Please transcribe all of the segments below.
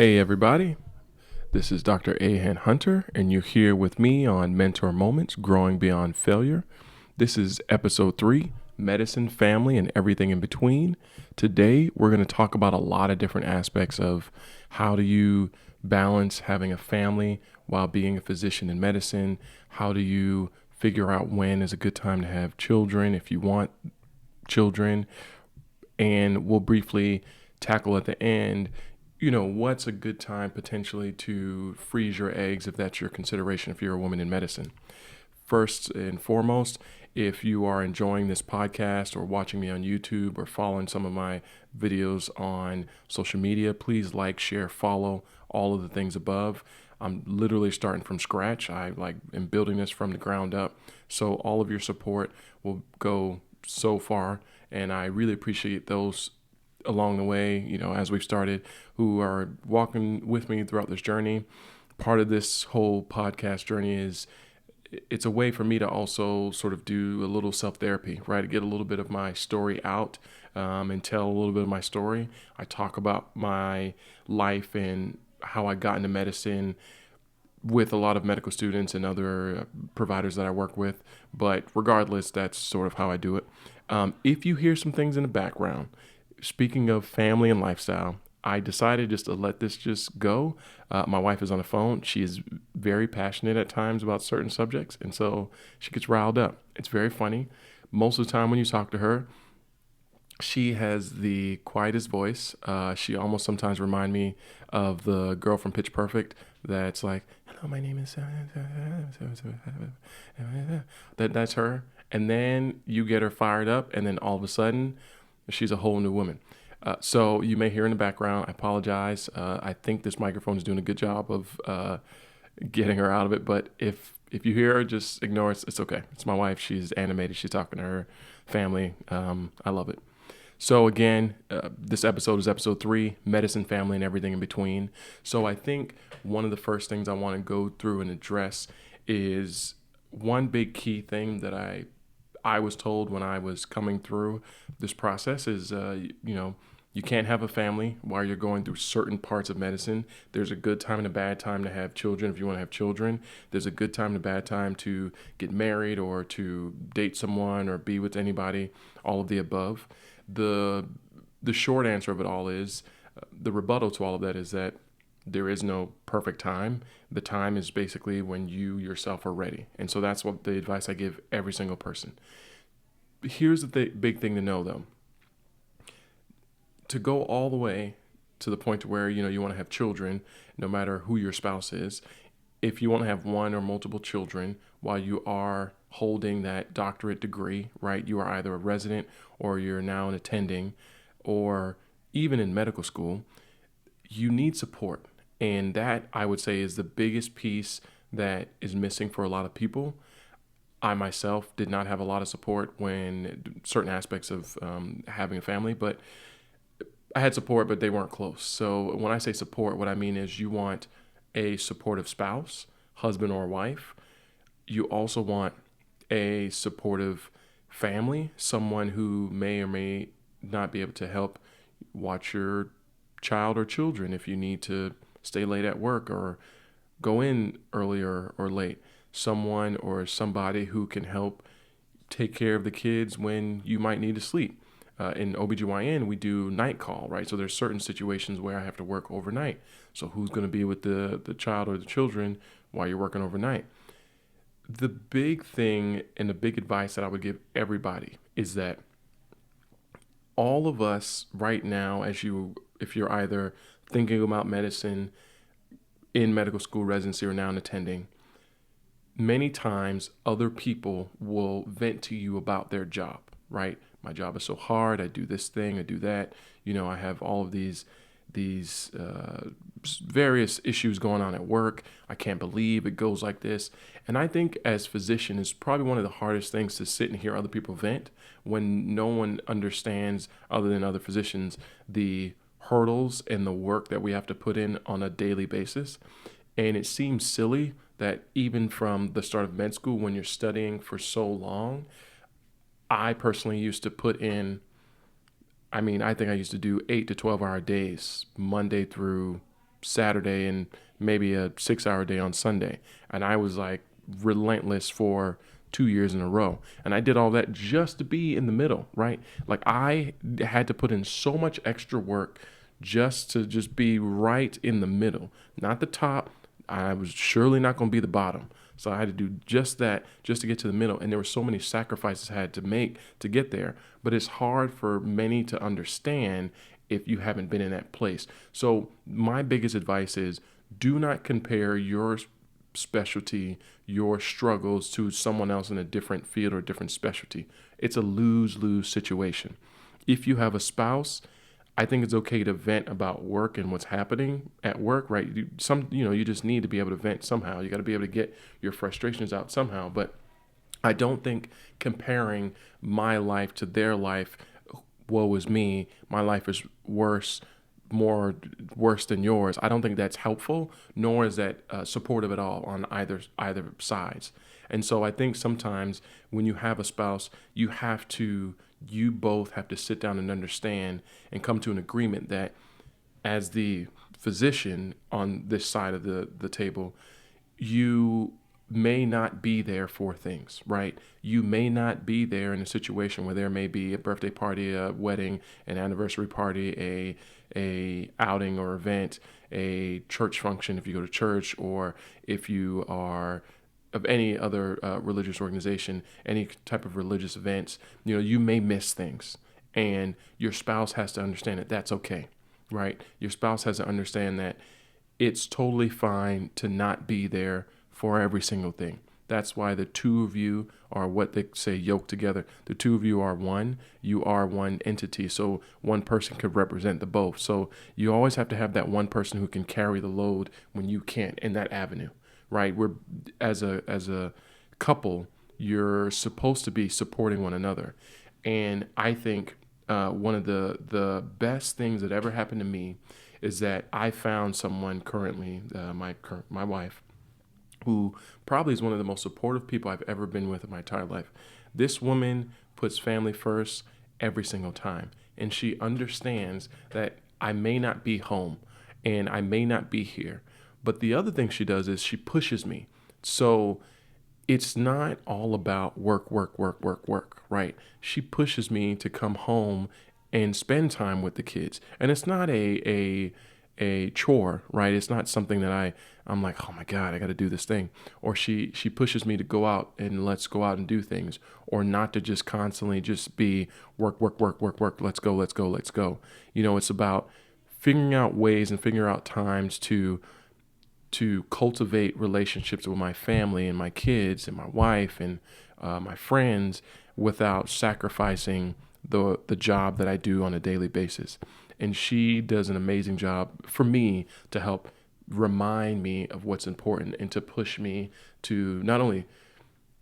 Hey, everybody. This is Dr. Ahan Hunter, and you're here with me on Mentor Moments Growing Beyond Failure. This is episode 3 Medicine, Family, and Everything in Between. Today, we're going to talk about a lot of different aspects of how do you balance having a family while being a physician in medicine. How do you figure out when is a good time to have children if you want children? And we'll briefly tackle at the end, what's a good time potentially to freeze your eggs if that's your consideration if you're a woman in medicine. First and foremost, if you are enjoying this podcast or watching me on YouTube or following some of my videos on social media, please like, share, follow, all of the things above. I'm literally starting from scratch. I am building this from the ground up. So all of your support will go so far, and I really appreciate those along the way, as we've started, who are walking with me throughout this journey. Part of this whole podcast journey is it's a way for me to also sort of do a little self-therapy, right? To get a little bit of my story out and tell a little bit of my story. I talk about my life and how I got into medicine with a lot of medical students and other providers that I work with. But regardless, that's sort of how I do it. If you hear some things in the background, speaking of family and lifestyle, I decided just to let this just go. My wife is on the phone. She is very passionate at times about certain subjects, and so she gets riled up. It's very funny. Most of the time when you talk to her, she has the quietest voice. She almost sometimes reminds me of the girl from Pitch Perfect that's like, hello, my name is... That's her. And then you get her fired up, and then all of a sudden, she's a whole new woman. So you may hear in the background, I apologize. I think this microphone is doing a good job of getting her out of it. But if you hear her, just ignore it. It's okay. It's my wife. She's animated. She's talking to her family. I love it. So again, this episode is episode 3, Medicine, Family, and Everything in Between. So I think one of the first things I want to go through and address is one big key thing that I was told when I was coming through this process is, you can't have a family while you're going through certain parts of medicine. There's a good time and a bad time to have children if you want to have children. There's a good time and a bad time to get married or to date someone or be with anybody, all of the above. The short answer of it all is, the rebuttal to all of that is that there is no perfect time. The time is basically when you yourself are ready. And so that's what the advice I give every single person. Here's the big thing to know, though. To go all the way to the point to where, you want to have children, no matter who your spouse is, if you want to have one or multiple children while you are holding that doctorate degree, right? You are either a resident or you're now an attending, or even in medical school, you need support. And that, I would say, is the biggest piece that is missing for a lot of people. I myself did not have a lot of support when certain aspects of having a family, but I had support, but they weren't close. So when I say support, what I mean is you want a supportive spouse, husband or wife. You also want a supportive family, someone who may or may not be able to help watch your child or children if you need to stay late at work or go in earlier or late. Someone or somebody who can help take care of the kids when you might need to sleep. In OBGYN, we do night call, right? So there's certain situations where I have to work overnight. So who's going to be with the child or the children while you're working overnight? The big thing and the big advice that I would give everybody is that all of us right now, if you're either thinking about medicine in medical school residency or now in attending, many times other people will vent to you about their job, right? My job is so hard. I do this thing, I do that. I have all of these various issues going on at work. I can't believe it goes like this. And I think as physician, it's probably one of the hardest things to sit and hear other people vent when no one understands, other than other physicians, the hurdles and the work that we have to put in on a daily basis. And it seems silly that even from the start of med school, when you're studying for so long, I personally used to put in, I think I used to do 8 to 12 hour days, Monday through Saturday and maybe a 6 hour day on Sunday. And I was like relentless for 2 years in a row. And I did all that just to be in the middle, right? Like I had to put in so much extra work just to just be right in the middle, not the top. I was surely not going to be the bottom. So I had to do just that just to get to the middle. And there were so many sacrifices I had to make to get there. But it's hard for many to understand if you haven't been in that place. So my biggest advice is do not compare your specialty, your struggles to someone else in a different field or a different specialty. It's a lose-lose situation. If you have a spouse, I think it's okay to vent about work and what's happening at work, right? You just need to be able to vent somehow. You got to be able to get your frustrations out somehow. But I don't think comparing my life to their life, woe is me, my life is worse than yours. I don't think that's helpful, nor is that supportive at all on either sides. And so I think sometimes when you have a spouse, you both have to sit down and understand and come to an agreement that as the physician on this side of the table, you may not be there for things, right? You may not be there in a situation where there may be a birthday party, a wedding, an anniversary party, a outing or event, a church function if you go to church, or if you are of any other religious organization, any type of religious events. You may miss things, and your spouse has to understand that that's okay, right? Your spouse has to understand that it's totally fine to not be there for every single thing. That's why the two of you are what they say yoked together. The two of you are one. You are one entity. So one person could represent the both. So you always have to have that one person who can carry the load when you can't in that avenue, right? We're as a couple, you're supposed to be supporting one another. And I think one of the best things that ever happened to me is that I found someone currently, my wife, who probably is one of the most supportive people I've ever been with in my entire life. This woman puts family first every single time. And she understands that I may not be home and I may not be here. But the other thing she does is she pushes me. So it's not all about work, right? She pushes me to come home and spend time with the kids. And it's not a chore, right? It's not something that I'm like, oh my God, I got to do this thing. Or she pushes me to go out and let's go out and do things, or not to just constantly just be work. Let's go. It's about figuring out ways and figuring out times to cultivate relationships with my family and my kids and my wife and my friends without sacrificing the job that I do on a daily basis. And she does an amazing job for me to help remind me of what's important and to push me to not only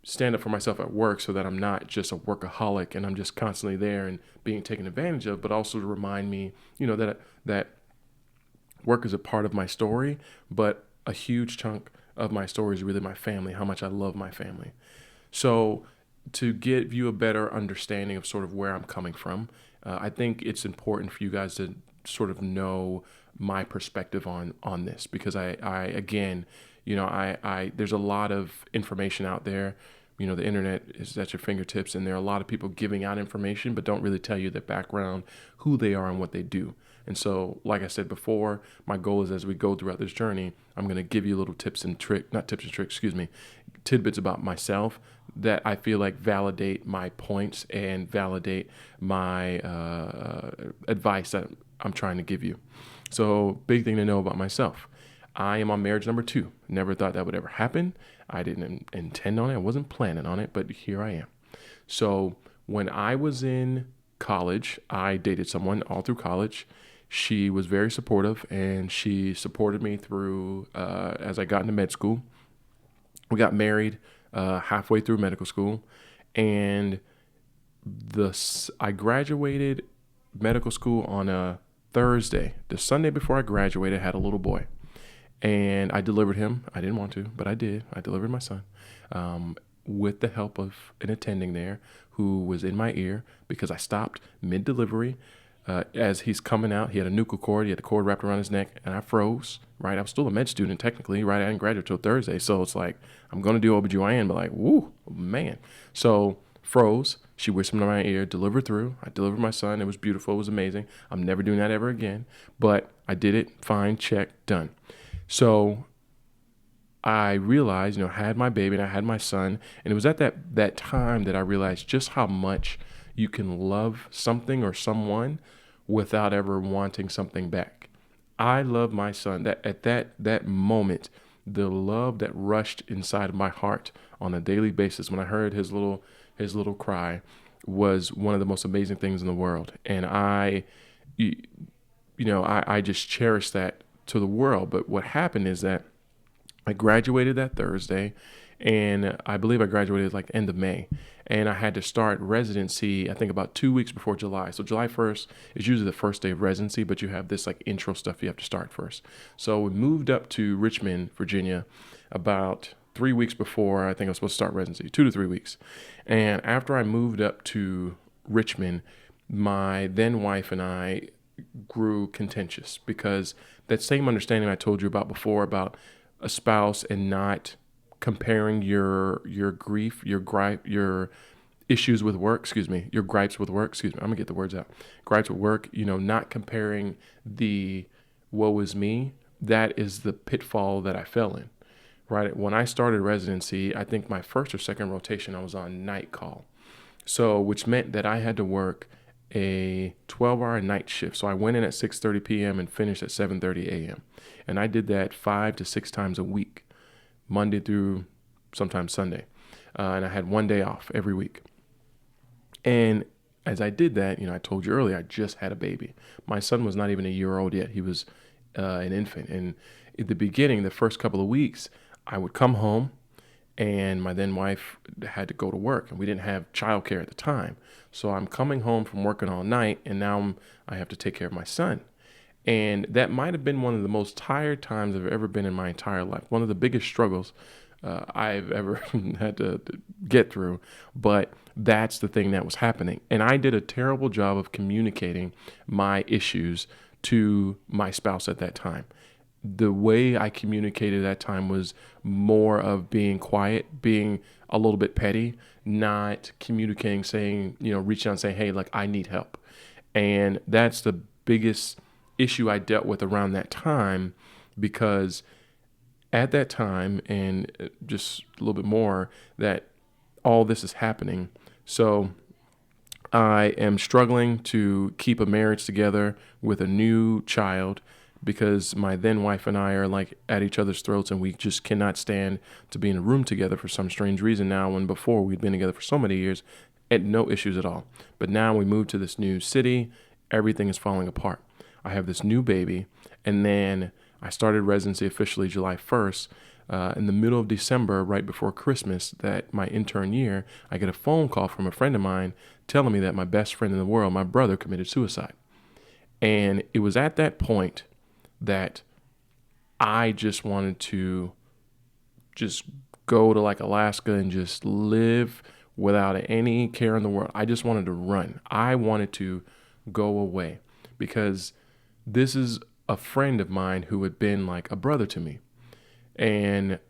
stand up for myself at work so that I'm not just a workaholic and I'm just constantly there and being taken advantage of, but also to remind me, that work is a part of my story, but a huge chunk of my story is really my family, how much I love my family. So to give you a better understanding of sort of where I'm coming from, I think it's important for you guys to sort of know my perspective on this, because I again, there's a lot of information out there. The internet is at your fingertips, and there are a lot of people giving out information, but don't really tell you their background, who they are, and what they do. And so, like I said before, my goal is as we go throughout this journey, I'm going to give you little tidbits about myself that I feel like validate my points and validate my advice that I'm trying to give you. So, big thing to know about myself. I am on marriage number 2. Never thought that would ever happen. I didn't intend on it. I wasn't planning on it, but here I am. So, when I was in college, I dated someone all through college. She was very supportive, and she supported me through as I got into med school. We got married halfway through medical school, and I graduated medical school on a Thursday. The Sunday before I graduated, I had a little boy, and I delivered him. I didn't want to, but I did. I delivered my son with the help of an attending there who was in my ear because I stopped mid-delivery. as he's coming out. He had a nuchal cord. He had the cord wrapped around his neck, and I froze. Right, I was still a med student technically. Right, I didn't graduate till Thursday, so it's like I'm gonna do OBGYN, but like, woo, man. So froze. She whispered in my ear, delivered through. I delivered my son. It was beautiful. It was amazing. I'm never doing that ever again. But I did it. Fine. Check. Done. So I realized, had my baby and I had my son. And it was at that time that I realized just how much you can love something or someone without ever wanting something back. I love my son. That moment, the love that rushed inside of my heart on a daily basis when I heard his little cry was one of the most amazing things in the world. And I just cherished that to the world. But what happened is that I graduated that Thursday, and I believe I graduated like end of May. And I had to start residency, I think about 2 weeks before July. So July 1st is usually the first day of residency, but you have this like intro stuff you have to start first. So we moved up to Richmond, Virginia, about 3 weeks before I think I was supposed to start residency, 2 to 3 weeks. And after I moved up to Richmond, my then wife and I grew contentious because that same understanding I told you about before about a spouse and not comparing your grief, your gripe, your issues with work, your gripes with work, I'm gonna get the words out. Gripes with work, not comparing the woe is me. That is the pitfall that I fell in, right? When I started residency, I think my first or second rotation, I was on night call. So, which meant that I had to work a 12-hour night shift. So I went in at 6:30 p.m. and finished at 7:30 a.m. And I did that 5 to 6 times a week, Monday through sometimes Sunday. And I had one day off every week. And as I did that, I told you earlier, I just had a baby. My son was not even a year old yet. He was an infant. And at the beginning, the first couple of weeks, I would come home and my then wife had to go to work and we didn't have childcare at the time. So I'm coming home from working all night and now I have to take care of my son. And that might have been one of the most tired times I've ever been in my entire life. One of the biggest struggles I've ever had to get through. But that's the thing that was happening. And I did a terrible job of communicating my issues to my spouse at that time. The way I communicated at that time was more of being quiet, being a little bit petty, not communicating, saying, reaching out and saying, hey, like I need help. And that's the biggest issue I dealt with around that time, because at that time, and just a little bit more, that all this is happening. So I am struggling to keep a marriage together with a new child because my then wife and I are like at each other's throats and we just cannot stand to be in a room together for some strange reason now, when before we'd been together for so many years and no issues at all. But now we moved to this new city, everything is falling apart. I have this new baby, and then I started residency officially July 1st. In the middle of December, right before Christmas, that my intern year, I get a phone call from a friend of mine telling me that my best friend in the world, my brother, committed suicide. And it was at that point that I just wanted to just go to like Alaska and just live without any care in the world. I just wanted to run. I wanted to go away because this is a friend of mine who had been like a brother to me. And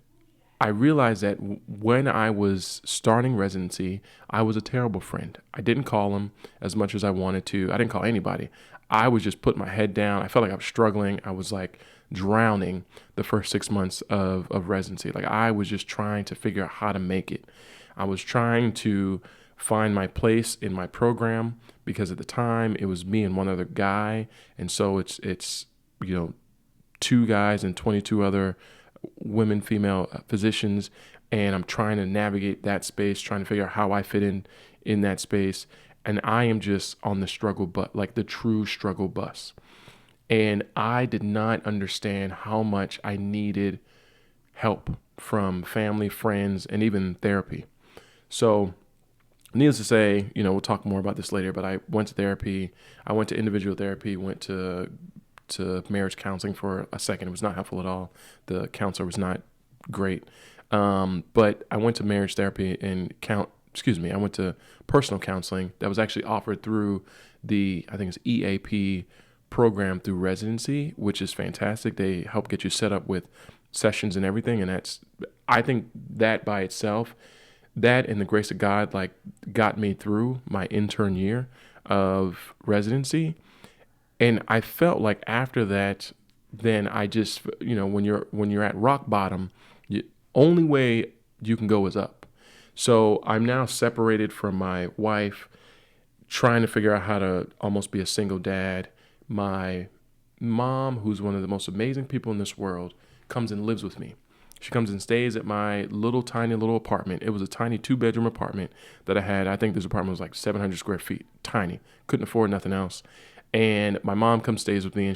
I realized that when I was starting residency, I was a terrible friend. I didn't call him as much as I wanted to. I didn't call anybody. I was just putting my head down. I felt like I was struggling. I was like drowning the first 6 months of residency. Like I was just trying to figure out how to make it. I was trying to find my place in my program because at the time it was me and one other guy. And so it's 2 guys and 22 other women, female physicians, and I'm trying to navigate that space, trying to figure out how I fit in that space. And I am just on the struggle bus, like the true struggle bus. And I did not understand how much I needed help from family, friends, and even therapy. So needless to say, we'll talk more about this later, but I went to therapy. I went to individual therapy, went to marriage counseling for a second. It was not helpful at all. The counselor was not great. But I went to marriage therapy and I went to personal counseling that was actually offered through I think it's EAP program through residency, which is fantastic. They help get you set up with sessions and everything. And I think that by itself, that and the grace of God, like got me through my intern year of residency. And I felt like after that, then I just, when you're at rock bottom, only way you can go is up. So I'm now separated from my wife, trying to figure out how to almost be a single dad. My mom, who's one of the most amazing people in this world, comes and lives with me. She comes and stays at my tiny little apartment. It was a tiny 2-bedroom apartment that I had. I think this apartment was like 700 square feet, tiny. Couldn't afford nothing else. And my mom comes stays with me,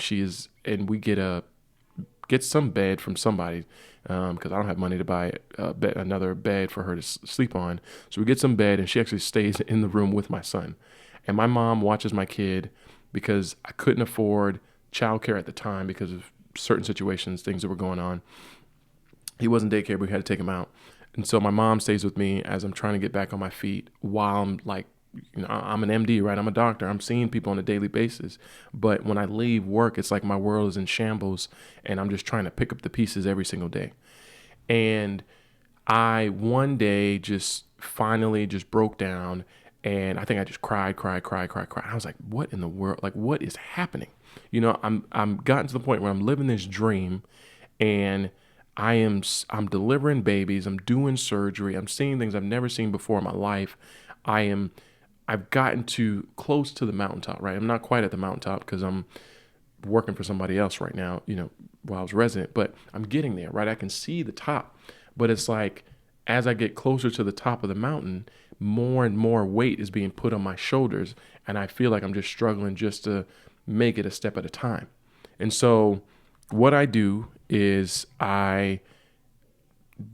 and we get some bed from somebody because I don't have money to buy another bed for her to sleep on. So we get some bed, and she actually stays in the room with my son. And my mom watches my kid because I couldn't afford childcare at the time because of certain situations, things that were going on. He wasn't daycare, but we had to take him out. And so my mom stays with me as I'm trying to get back on my feet while I'm like, I'm an MD, right? I'm a doctor. I'm seeing people on a daily basis. But when I leave work, it's like my world is in shambles and I'm just trying to pick up the pieces every single day. And I one day just finally just broke down and I think I just cried. I was like, what in the world? Like, what is happening? I'm gotten to the point where I'm living this dream and I'm delivering babies. I'm doing surgery. I'm seeing things I've never seen before in my life. I've gotten too close to the mountaintop, right? I'm not quite at the mountaintop because I'm working for somebody else right now, while I was resident, but I'm getting there, right? I can see the top, but it's like, as I get closer to the top of the mountain, more and more weight is being put on my shoulders. And I feel like I'm just struggling just to make it a step at a time. And so what I do is I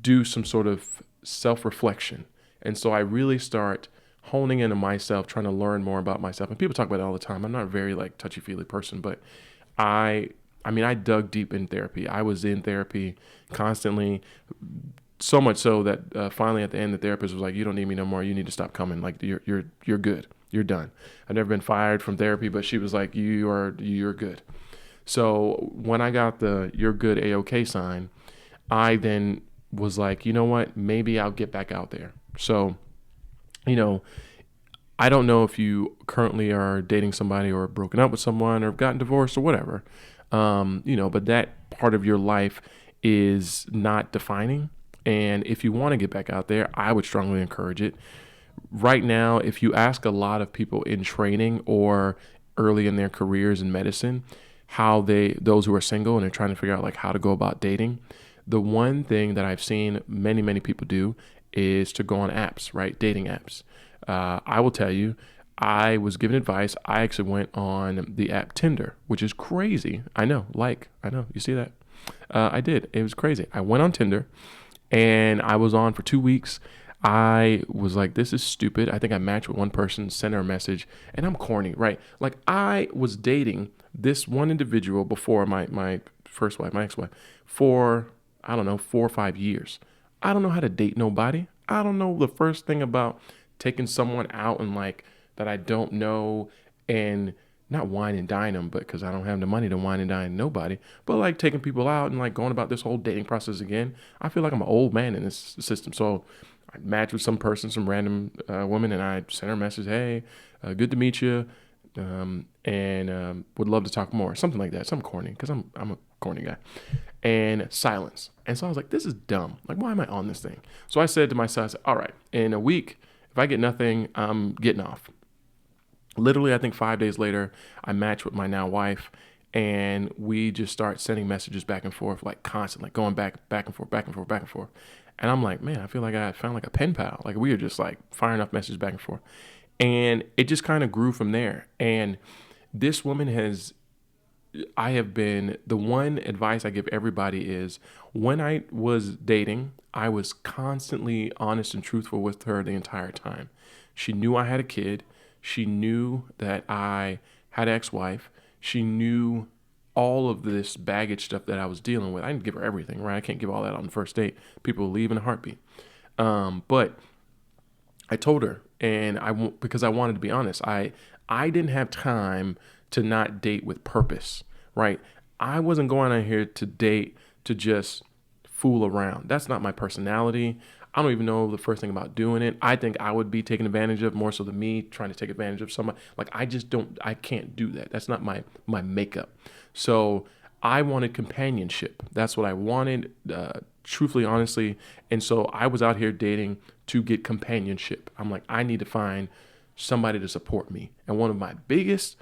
do some sort of self-reflection. And so I really start honing into myself, trying to learn more about myself. And people talk about it all the time. I'm not a very touchy-feely person, but I dug deep in therapy. I was in therapy constantly, so much so that finally at the end, the therapist was like, "You don't need me no more. You need to stop coming. Like you're good. You're done." I've never been fired from therapy, but she was like, "You're good." So when I got the "You're good, A-OK" sign, I then was like, you know what? Maybe I'll get back out there. So, I don't know if you currently are dating somebody or broken up with someone or have gotten divorced or whatever, but that part of your life is not defining. And if you want to get back out there, I would strongly encourage it. Right now, if you ask a lot of people in training or early in their careers in medicine, those who are single and they're trying to figure out how to go about dating, the one thing that I've seen many, many people do is to go on apps, right? Dating apps. I will tell you, I was given advice. I actually went on the app Tinder, which is crazy. I know, you see that? I did. It was crazy. I went on Tinder and I was on for 2 weeks. I was like, this is stupid. I think I matched with one person, sent her a message, and I'm corny, right? Like I was dating this one individual before my first wife, my ex-wife, for, I don't know, 4 or 5 years. I don't know how to date nobody. I don't know the first thing about taking someone out and that I don't know and not wine and dine them, but because I don't have the money to wine and dine nobody, but taking people out and going about this whole dating process again. I feel like I'm an old man in this system. So I matched with some random woman, and I sent her a message, "Hey, good to meet you, and would love to talk more," something like that, something corny, because I'm a corny guy. And silence. And so I was like, this is dumb. Why am I on this thing? So I said to myself, all right, in a week, if I get nothing, I'm getting off. Literally, I think 5 days later, I matched with my now wife, and we just start sending messages back and forth, constantly, going back and forth. And I'm like, man, I feel like I found a pen pal. We are just firing off messages back and forth. And it just kind of grew from there. And this woman I have been, the one advice I give everybody is, when I was dating, I was constantly honest and truthful with her the entire time. She knew I had a kid. She knew that I had an ex-wife. She knew all of this baggage stuff that I was dealing with. I didn't give her everything, right? I can't give all that on the first date. People will leave in a heartbeat. But I told her, and because I wanted to be honest, I didn't have time to not date with purpose, right? I wasn't going out here to date to just fool around. That's not my personality. I don't even know the first thing about doing it. I think I would be taken advantage of more so than me trying to take advantage of somebody. Like I just don't. I can't do that. That's not my makeup. So I wanted companionship. That's what I wanted, truthfully, honestly. And so I was out here dating to get companionship. I'm like, I need to find somebody to support me. And one of my biggest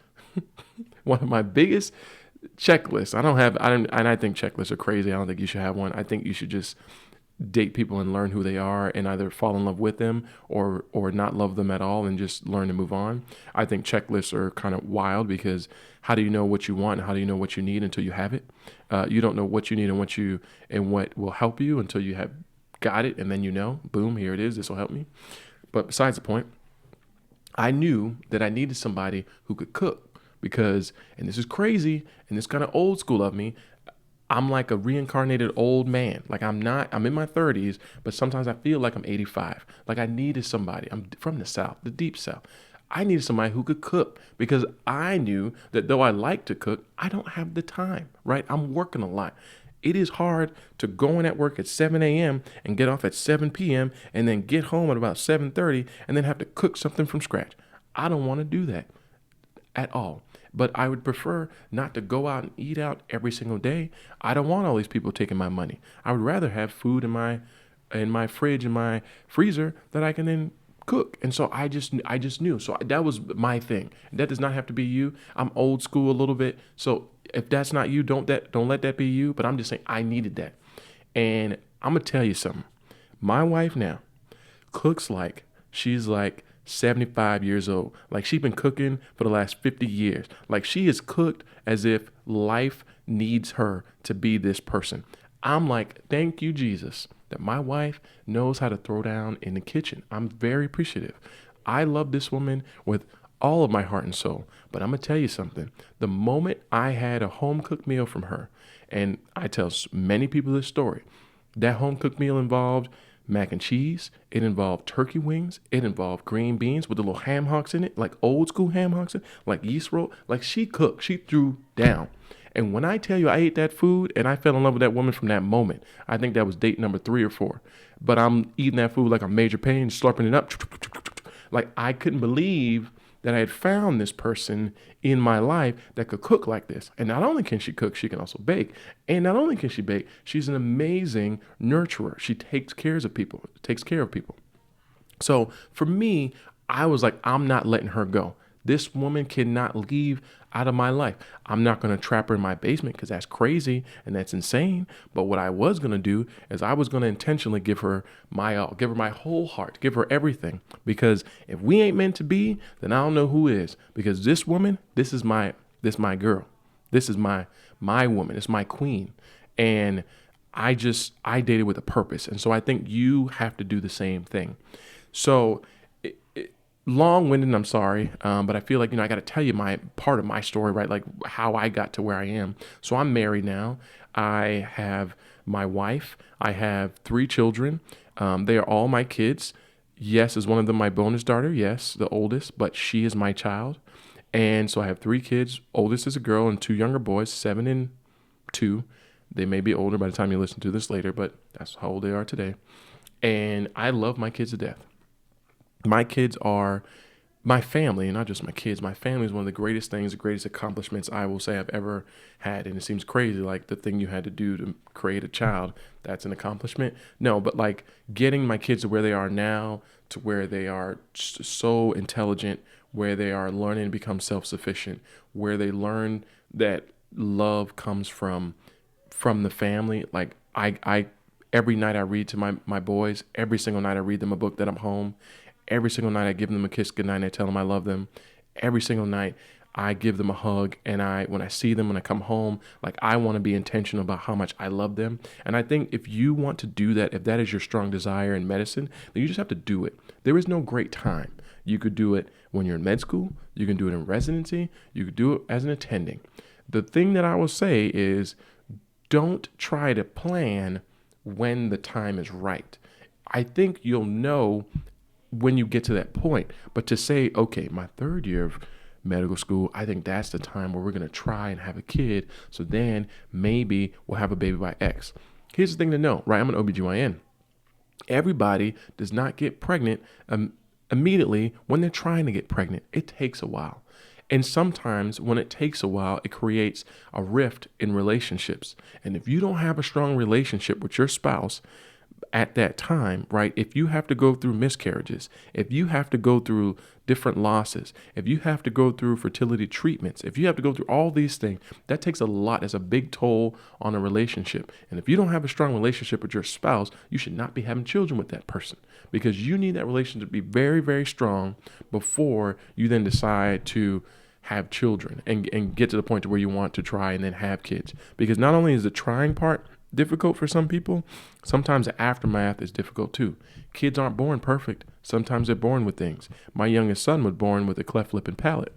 checklists. And I think checklists are crazy. I don't think you should have one. I think you should just date people and learn who they are and either fall in love with them or not love them at all and just learn to move on. I think checklists are kind of wild because how do you know what you want and how do you know what you need until you have it? You don't know what you need and what will help you until you have got it, and then boom, here it is. This will help me. But besides the point, I knew that I needed somebody who could cook because, and this is crazy and this kind of old school of me, I'm like a reincarnated old man. Like I'm in my 30s, but sometimes I feel like I'm 85. Like I needed somebody. I'm from the South, the deep South. I needed somebody who could cook because I knew that though I like to cook, I don't have the time, right? I'm working a lot. It is hard to go in at work at 7 a.m. and get off at 7 p.m. and then get home at about 7:30 and then have to cook something from scratch. I don't want to do that at all. But I would prefer not to go out and eat out every single day. I don't want all these people taking my money. I would rather have food in my fridge, in my freezer that I can then cook. And so I just knew. So that was my thing. That does not have to be you. I'm old school a little bit. So if that's not you, don't let that be you. But I'm just saying I needed that. And I'm gonna tell you something. My wife now cooks like she's like 75 years old. Like she's been cooking for the last 50 years. Like she is cooked as if life needs her to be this person. I'm like, thank you, Jesus, that my wife knows how to throw down in the kitchen. I'm very appreciative. I love this woman with all of my heart and soul. But I'm going to tell you something. The moment I had a home cooked meal from her, and I tell many people this story, that home cooked meal involved mac and cheese. It involved turkey wings. It involved green beans with the little ham hocks in it, like old school ham hocks, like yeast roll. Like she cooked, she threw down. And when I tell you I ate that food and I fell in love with that woman from that moment, I think that was date number 3 or 4. But I'm eating that food like I'm Major Payne, slurping it up. Like I couldn't believe that I had found this person in my life that could cook like this. And not only can she cook, she can also bake. And not only can she bake, she's an amazing nurturer. She takes care of people. So for me, I was like, I'm not letting her go. This woman cannot leave out of my life. I'm not going to trap her in my basement because that's crazy and that's insane. But what I was going to do is I was going to intentionally give her my all, give her my whole heart, give her everything. Because if we ain't meant to be, then I don't know who is. Because this woman, this is my girl. This is my woman. It's my queen. And I dated with a purpose. And so I think you have to do the same thing. So long-winded, I'm sorry, but I feel like, I got to tell you my part of my story, right? Like how I got to where I am. So I'm married now. I have my wife. I have 3 children. They are all my kids. Yes, is one of them my bonus daughter? Yes, the oldest, but she is my child. And so I have 3 kids. Oldest is a girl and 2 younger boys, 7 and 2. They may be older by the time you listen to this later, but that's how old they are today. And I love my kids to death. My kids are my family, and not just my kids. My family is one of the greatest things, the greatest accomplishments I will say I've ever had. And it seems crazy, like the thing you had to do to create a child, that's an accomplishment. No, but like getting my kids to where they are now, to where they are so intelligent, where they are learning to become self-sufficient, where they learn that love comes from the family. Like I every night I read to my boys. Every single night I read them a book that I'm home. Every single night I give them a kiss goodnight and I tell them I love them. Every single night I give them a hug, and when I see them, when I come home, like I want to be intentional about how much I love them. And I think if you want to do that, if that is your strong desire in medicine, then you just have to do it. There is no great time. You could do it when you're in med school. You can do it in residency. You could do it as an attending. The thing that I will say is don't try to plan when the time is right. I think you'll know when you get to that point. But to say, okay, my third year of medical school, I think that's the time where we're going to try and have a kid. So then maybe we'll have a baby by X. Here's the thing to know, right? I'm an OBGYN. Everybody does not get pregnant immediately when they're trying to get pregnant. It takes a while. And sometimes when it takes a while, it creates a rift in relationships. And if you don't have a strong relationship with your spouse at that time, right? If you have to go through miscarriages, if you have to go through different losses, if you have to go through fertility treatments, if you have to go through all these things, that takes a lot. It's a big toll on a relationship. And if you don't have a strong relationship with your spouse, you should not be having children with that person, because you need that relationship to be very, very strong before you then decide to have children and get to the point to where you want to try and then have kids. Because not only is the trying part difficult for some people, sometimes the aftermath is difficult too. Kids aren't born perfect. Sometimes they're born with things. My youngest son was born with a cleft lip and palate.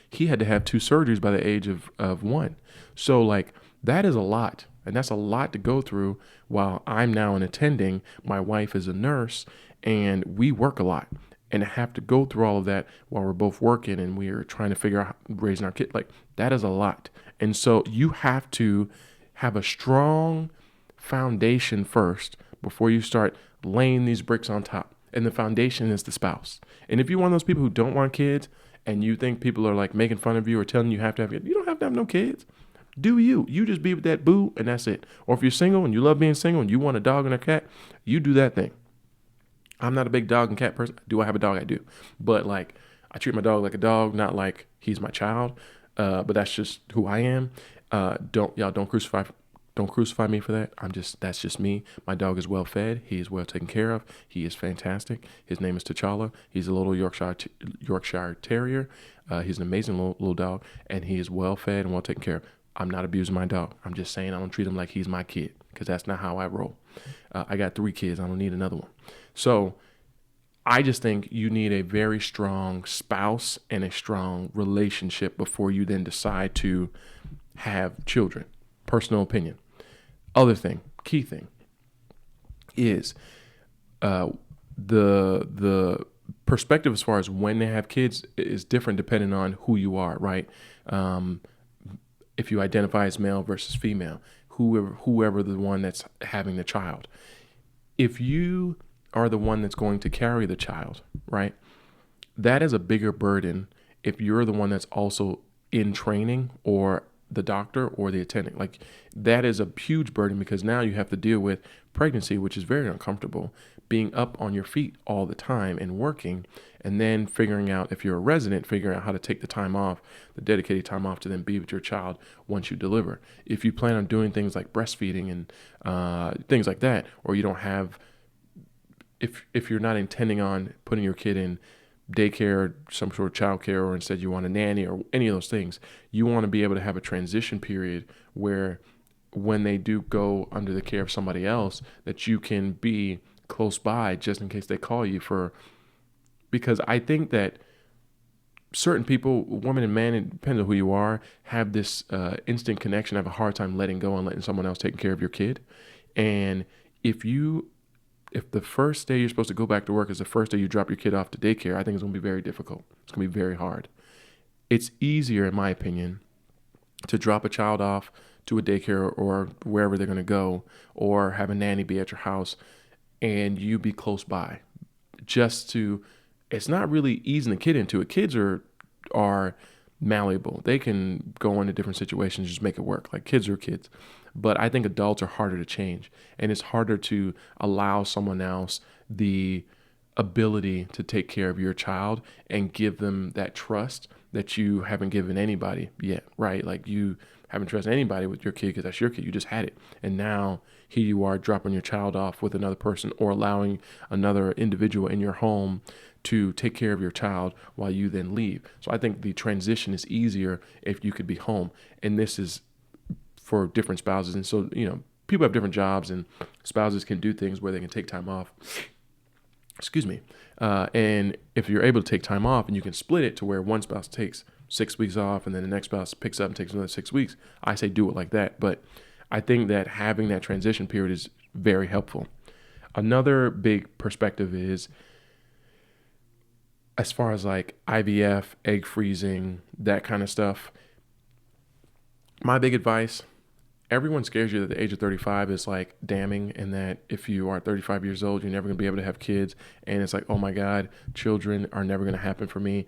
He had to have 2 surgeries by the age of 1. So like that is a lot. And that's a lot to go through while I'm now an attending. My wife is a nurse and we work a lot. And have to go through all of that while we're both working and we're trying to figure out raising our kid. Like that is a lot. And so you have to have a strong foundation first before you start laying these bricks on top. And the foundation is the spouse. And if you're one of those people who don't want kids and you think people are like making fun of you or telling you have to have kids, you don't have to have no kids. Do you. You just be with that boo and that's it. Or if you're single and you love being single and you want a dog and a cat, you do that thing. I'm not a big dog and cat person. Do I have a dog? I do. But like, I treat my dog like a dog, not like he's my child. But that's just who I am. Don't crucify me for that. That's just me. My dog is well fed. He is well taken care of. He is fantastic. His name is T'Challa. He's a little Yorkshire Terrier. He's an amazing little dog, and he is well fed and well taken care of. I'm not abusing my dog. I'm just saying I don't treat him like he's my kid, because that's not how I roll. I got 3 kids. I don't need another one. So I just think you need a very strong spouse and a strong relationship before you then decide to have children. Personal opinion. Other thing, key thing, is the perspective as far as when they have kids is different depending on who you are, right? If you identify as male versus female, whoever the one that's having the child. If you are the one that's going to carry the child, right? That is a bigger burden if you're the one that's also in training, or the doctor or the attendant. Like that is a huge burden, because now you have to deal with pregnancy, which is very uncomfortable, being up on your feet all the time and working, and then figuring out, if you're a resident, figuring out how to take the time off, the dedicated time off, to then be with your child once you deliver. If you plan on doing things like breastfeeding and things like that, or you don't have, if you're not intending on putting your kid in daycare, some sort of childcare, or instead you want a nanny or any of those things, you want to be able to have a transition period where when they do go under the care of somebody else, that you can be close by just in case they call you because I think that certain people, women and men, it depends on who you are, have this instant connection, have a hard time letting go and letting someone else take care of your kid. And if the first day you're supposed to go back to work is the first day you drop your kid off to daycare, I think it's going to be very difficult. It's going to be very hard. It's easier, in my opinion, to drop a child off to a daycare or wherever they're going to go, or have a nanny be at your house and you be close by. It's not really easing the kid into it. Kids are malleable. They can go into different situations, just make it work. Like kids are kids. But I think adults are harder to change, and it's harder to allow someone else the ability to take care of your child and give them that trust that you haven't given anybody yet, right? Like you haven't trusted anybody with your kid because that's your kid. You just had it. And now here you are dropping your child off with another person, or allowing another individual in your home to take care of your child while you then leave. So I think the transition is easier if you could be home. And this is for different spouses. And so, people have different jobs, and spouses can do things where they can take time off. Excuse me. And if you're able to take time off and you can split it to where one spouse takes 6 weeks off and then the next spouse picks up and takes another 6 weeks, I say do it like that. But I think that having that transition period is very helpful. Another big perspective is as far as like IVF, egg freezing, that kind of stuff, my big advice, everyone scares you that the age of 35 is like damning, and that if you are 35 years old, you're never going to be able to have kids. And it's like, oh my God, children are never going to happen for me.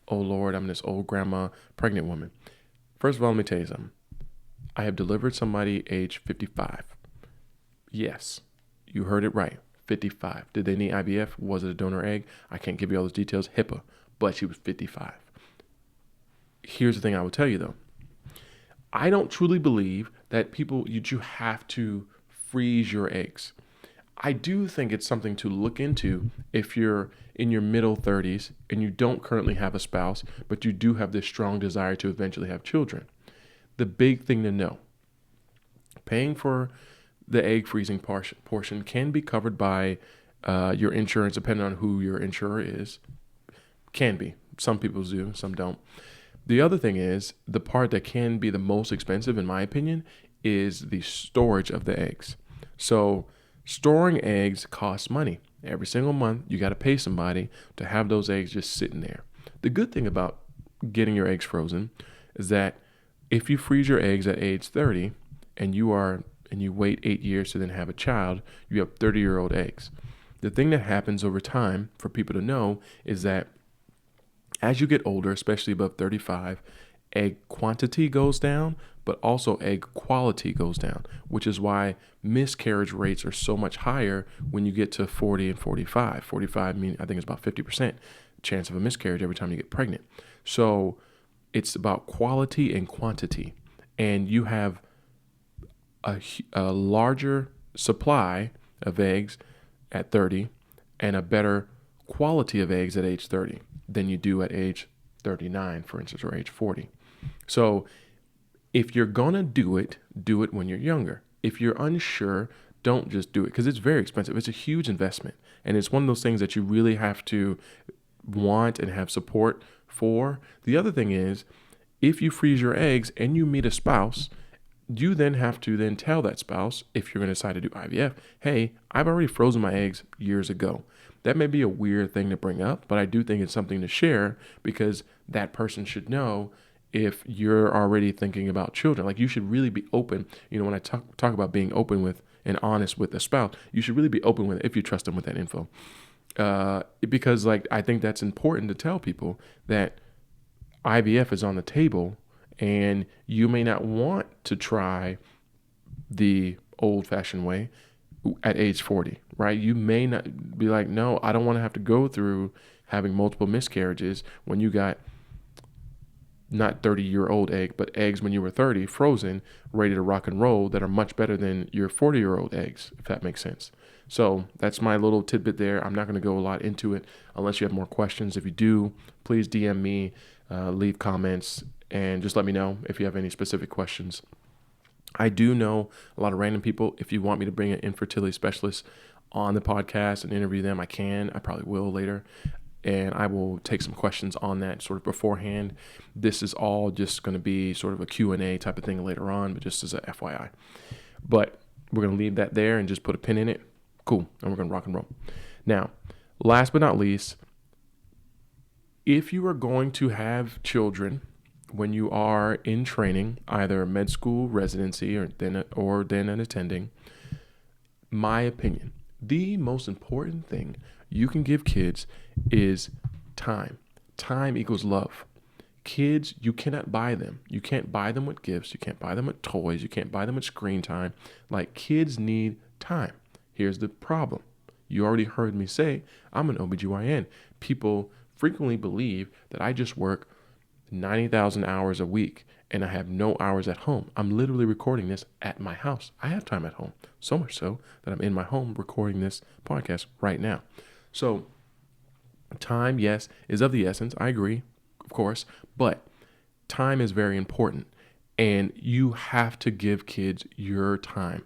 Oh Lord, I'm this old grandma, pregnant woman. First of all, let me tell you something. I have delivered somebody age 55. Yes, you heard it right. 55. Did they need IVF? Was it a donor egg? I can't give you all those details. HIPAA. But she was 55. Here's the thing I will tell you though. I don't truly believe that you have to freeze your eggs. I do think it's something to look into if you're in your middle 30s and you don't currently have a spouse, but you do have this strong desire to eventually have children. The big thing to know, paying for the egg freezing portion can be covered by your insurance, depending on who your insurer is. Can be. Some people do, some don't. The other thing is, the part that can be the most expensive, in my opinion, is the storage of the eggs. So storing eggs costs money. Every single month, you got to pay somebody to have those eggs just sitting there. The good thing about getting your eggs frozen is that if you freeze your eggs at age 30 and you wait 8 years to then have a child, you have 30-year-old eggs. The thing that happens over time for people to know is that as you get older, especially above 35, egg quantity goes down, but also egg quality goes down, which is why miscarriage rates are so much higher when you get to 40 and 45. 45, I think it's about 50% chance of a miscarriage every time you get pregnant. So it's about quality and quantity. And you have a larger supply of eggs at 30 and a better quality of eggs at age 30 than you do at age 39, for instance, or age 40. So if you're going to do it when you're younger. If you're unsure, don't just do it, because it's very expensive. It's a huge investment. And it's one of those things that you really have to want and have support for. The other thing is, if you freeze your eggs and you meet a spouse, you then have to then tell that spouse, if you're going to decide to do IVF, hey, I've already frozen my eggs years ago. That may be a weird thing to bring up, but I do think it's something to share, because that person should know if you're already thinking about children. Like, you should really be open. When I talk about being open with and honest with a spouse, you should really be open with it if you trust them with that info. Because I think that's important to tell people that IVF is on the table, and you may not want to try the old-fashioned way at age 40, right? You may not be like, no, I don't want to have to go through having multiple miscarriages when you got not 30-year-old egg, but eggs when you were 30, frozen, ready to rock and roll, that are much better than your 40-year-old eggs, if that makes sense. So that's my little tidbit there. I'm not going to go a lot into it unless you have more questions. If you do, please DM me, leave comments, and just let me know if you have any specific questions. I do know a lot of random people. If you want me to bring an infertility specialist on the podcast and interview them, I can. I probably will later. And I will take some questions on that sort of beforehand. This is all just going to be sort of a Q&A type of thing later on, but just as a FYI. But we're going to leave that there and just put a pin in it. Cool. And we're going to rock and roll. Now, last but not least, if you are going to have children when you are in training, either med school, residency, or then an attending, my opinion, the most important thing you can give kids is time. Time equals love. Kids, you cannot buy them. You can't buy them with gifts. You can't buy them with toys. You can't buy them with screen time. Like, kids need time. Here's the problem. You already heard me say I'm an OBGYN. People frequently believe that I just work 90,000 hours a week and I have no hours at home. I'm literally recording this at my house. I have time at home, so much so that I'm in my home recording this podcast right now. So time, yes, is of the essence. I agree, of course, but time is very important, and you have to give kids your time,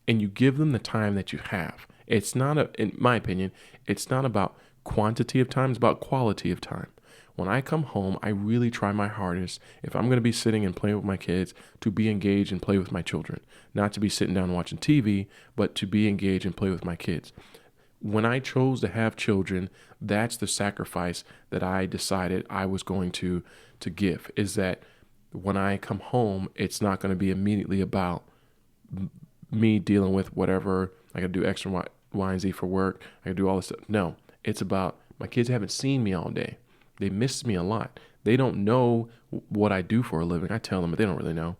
and you give them the time that you have. It's not in my opinion, it's not about quantity of time, it's about quality of time. When I come home, I really try my hardest, if I'm going to be sitting and playing with my kids, to be engaged and play with my children. Not to be sitting down watching TV, but to be engaged and play with my kids. when I chose to have children, that's the sacrifice that I decided I was going to give, is that when I come home, it's not going to be immediately about me dealing with whatever. I got to do X and Y and Z for work. I got to do all this stuff. No, it's about my kids haven't seen me all day. They miss me a lot. They don't know what I do for a living. I tell them, but they don't really know.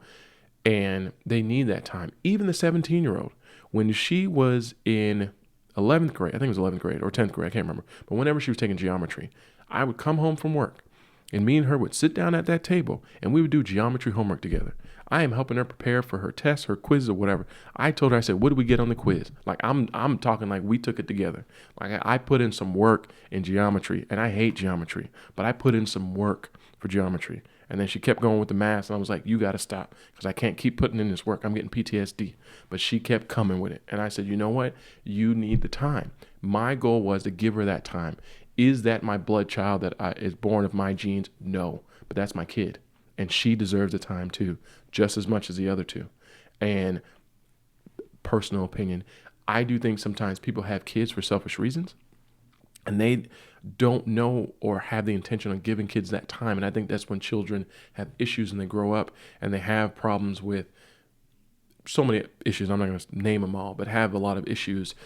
And they need that time. Even the 17-year-old, when she was in 11th grade, I think it was 11th grade or 10th grade, I can't remember. But whenever she was taking geometry, I would come home from work and me and her would sit down at that table and we would do geometry homework together. I am helping her prepare for her tests, her quizzes, or whatever. I told her, I said, what did we get on the quiz? Like I'm talking like we took it together. Like I put in some work in geometry, and I hate geometry, but I put in some work for geometry. And then she kept going with the math, and I was like, you got to stop because I can't keep putting in this work. I'm getting PTSD. But she kept coming with it. And I said, you know what? You need the time. My goal was to give her that time. Is that my blood child that is born of my genes? No, but that's my kid. And she deserves the time too, just as much as the other two. And personal opinion, I do think sometimes people have kids for selfish reasons and they don't know or have the intention of giving kids that time. And I think that's when children have issues and they grow up and they have problems with so many issues. I'm not going to name them all, but have a lot of issues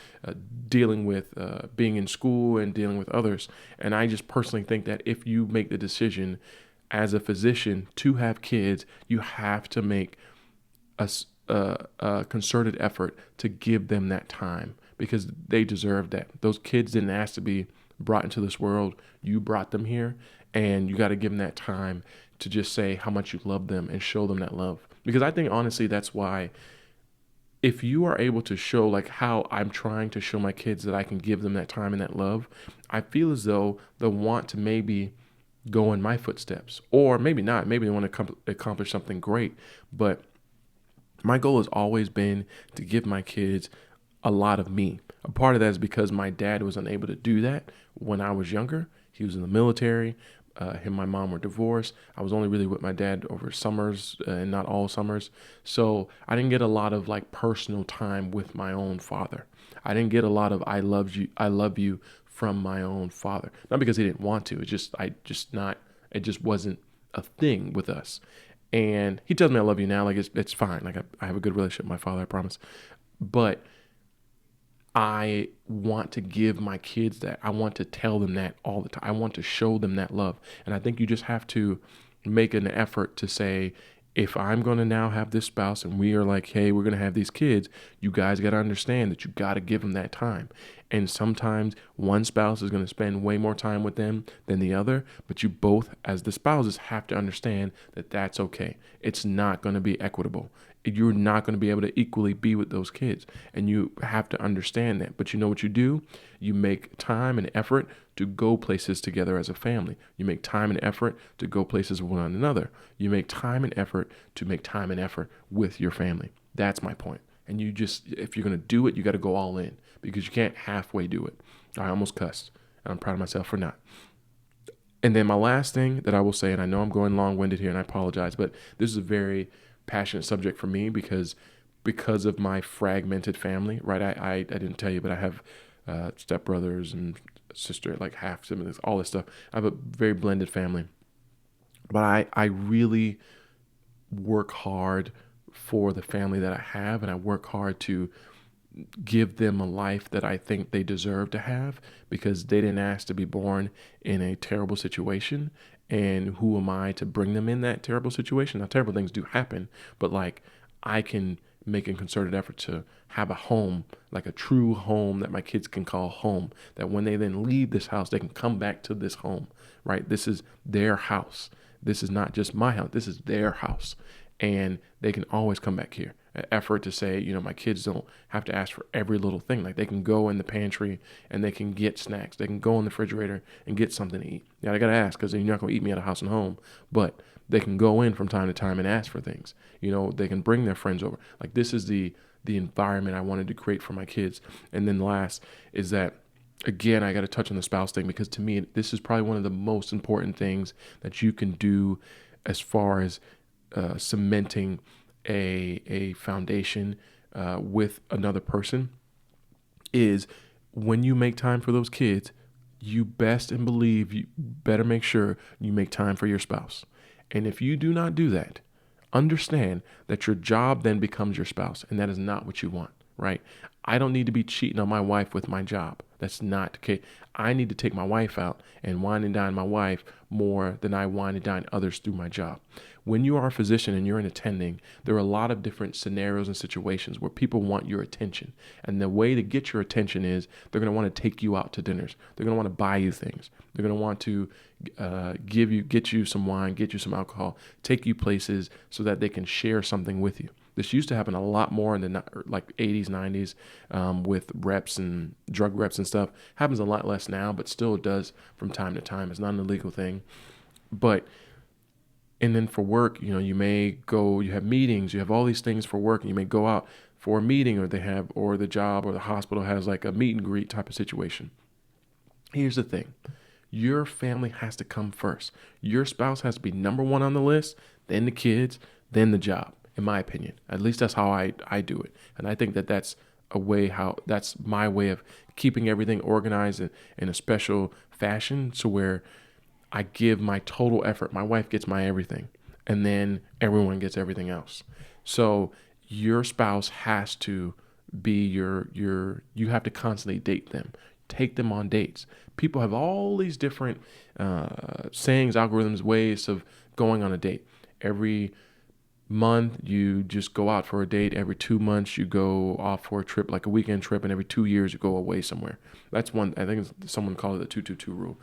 dealing with being in school and dealing with others. And I just personally think that if you make the decision as a physician to have kids, you have to make a concerted effort to give them that time because they deserve that. Those kids didn't ask to be brought into this world. You brought them here, and you got to give them that time to just say how much you love them and show them that love. Because I think honestly, that's why if you are able to show like how I'm trying to show my kids that I can give them that time and that love, I feel as though they'll want to maybe go in my footsteps, or maybe not. Maybe they want to accomplish something great. But my goal has always been to give my kids a lot of me. A part of that is because my dad was unable to do that when I was younger. He was in the military. Him and my mom were divorced. I was only really with my dad over summers and not all summers. So I didn't get a lot of like personal time with my own father. I didn't get a lot of I love you from my own father. Not because he didn't want to. It just wasn't a thing with us. And he tells me I love you now. Like it's fine. Like I have a good relationship with my father, I promise. But I want to give my kids that. I want to tell them that all the time. I want to show them that love. And I think you just have to make an effort to say, if I'm going to now have this spouse and we are like, hey, we're going to have these kids, you guys got to understand that you got to give them that time. And sometimes one spouse is going to spend way more time with them than the other, but you both, as the spouses, have to understand that that's okay. It's not going to be equitable. You're not going to be able to equally be with those kids, and you have to understand that. But you know what you do? You make time and effort to go places together as a family. You make time and effort to go places with one another. You make time and effort to make time and effort with your family. That's my point. And you just, if you're going to do it, you got to go all in because you can't halfway do it. I almost cussed, and I'm proud of myself for not. And then my last thing that I will say, and I know I'm going long-winded here and I apologize, but this is a very passionate subject for me because of my fragmented family, right? I didn't tell you, but I have stepbrothers and sister, like half siblings, all this stuff. I have a very blended family. But I really work hard for the family that I have, and I work hard to give them a life that I think they deserve to have because they didn't ask to be born in a terrible situation. And who am I to bring them in that terrible situation? Now, terrible things do happen, but like I can make a concerted effort to have a home, like a true home that my kids can call home, that when they then leave this house, they can come back to this home, right? This is their house. This is not just my house. This is their house. And they can always come back here. An effort to say, my kids don't have to ask for every little thing. Like they can go in the pantry and they can get snacks. They can go in the refrigerator and get something to eat. Yeah, I got to ask because you're not going to eat me at a house and home. But they can go in from time to time and ask for things. They can bring their friends over. Like this is the environment I wanted to create for my kids. And then last is that, again, I got to touch on the spouse thing because to me, this is probably one of the most important things that you can do as far as cementing a foundation with another person is when you make time for those kids, you best and believe you better make sure you make time for your spouse. And if you do not do that, understand that your job then becomes your spouse, and that is not what you want, right? I don't need to be cheating on my wife with my job. That's not okay. I need to take my wife out and wine and dine my wife more than I wine and dine others through my job. When you are a physician and you're in attending, there are a lot of different scenarios and situations where people want your attention. And the way to get your attention is they're going to want to take you out to dinners. They're going to want to buy you things. They're going to want to get you some wine, get you some alcohol, take you places so that they can share something with you. This used to happen a lot more in the like 80s, 90s with reps and drug reps and stuff. Happens a lot less now, but still does from time to time. It's not an illegal thing. And then for work, you may go, you have meetings, you have all these things for work, and you may go out for a meeting, or the job or the hospital has like a meet and greet type of situation. Here's the thing. Your family has to come first. Your spouse has to be number one on the list, then the kids, then the job. In my opinion, at least that's how I do it. And I think that's my way of keeping everything organized in a special fashion, so where I give my total effort. My wife gets my everything, and then everyone gets everything else. So your spouse has to be you have to constantly date them. Take them on dates. People have all these different sayings, algorithms, ways of going on a date. Every month you just go out for a date. Every 2 months you go off for a trip, like a weekend trip, and every 2 years you go away somewhere. That's one. I think someone called it the 222 rule.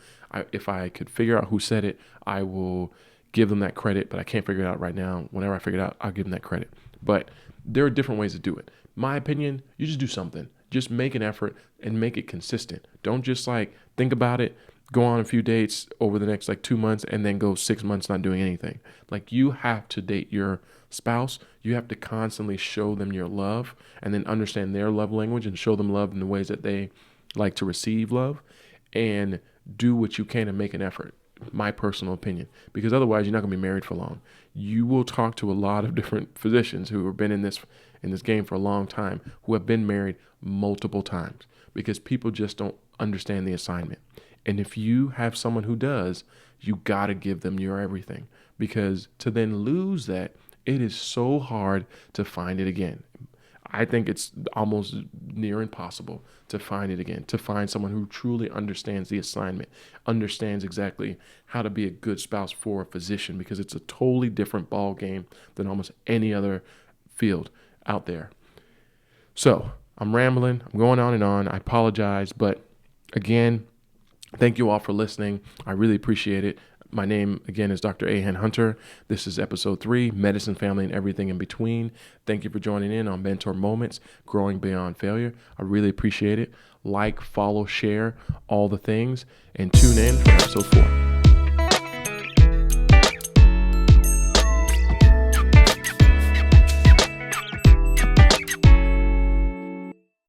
If I could figure out who said it, I will give them that credit, but I can't figure it out right now. Whenever I figure it out, I'll give them that credit. But there are different ways to do it. My opinion, you just do something. Just make an effort and make it consistent. Don't just think about it, go on a few dates over the next 2 months, and then go 6 months not doing anything. You have to date your spouse. You have to constantly show them your love, and then understand their love language and show them love in the ways that they like to receive love, and do what you can to make an effort. My personal opinion, because otherwise you're not going to be married for long. You will talk to a lot of different physicians who have been in this game for a long time, who have been married multiple times, because people just don't understand the assignment. And if you have someone who does, you got to give them your everything, because to then lose that, it is so hard to find it again. I think it's almost near impossible to find it again, to find someone who truly understands the assignment, understands exactly how to be a good spouse for a physician, because it's a totally different ball game than almost any other field out there. So I'm rambling. I'm going on and on. I apologize. But again, thank you all for listening. I really appreciate it. My name, again, is Dr. Ahan Hunter. This is episode 3, Medicine, Family, and Everything in Between. Thank you for joining in on Mentor Moments, Growing Beyond Failure. I really appreciate it. Like, follow, share, all the things, and tune in for episode 4.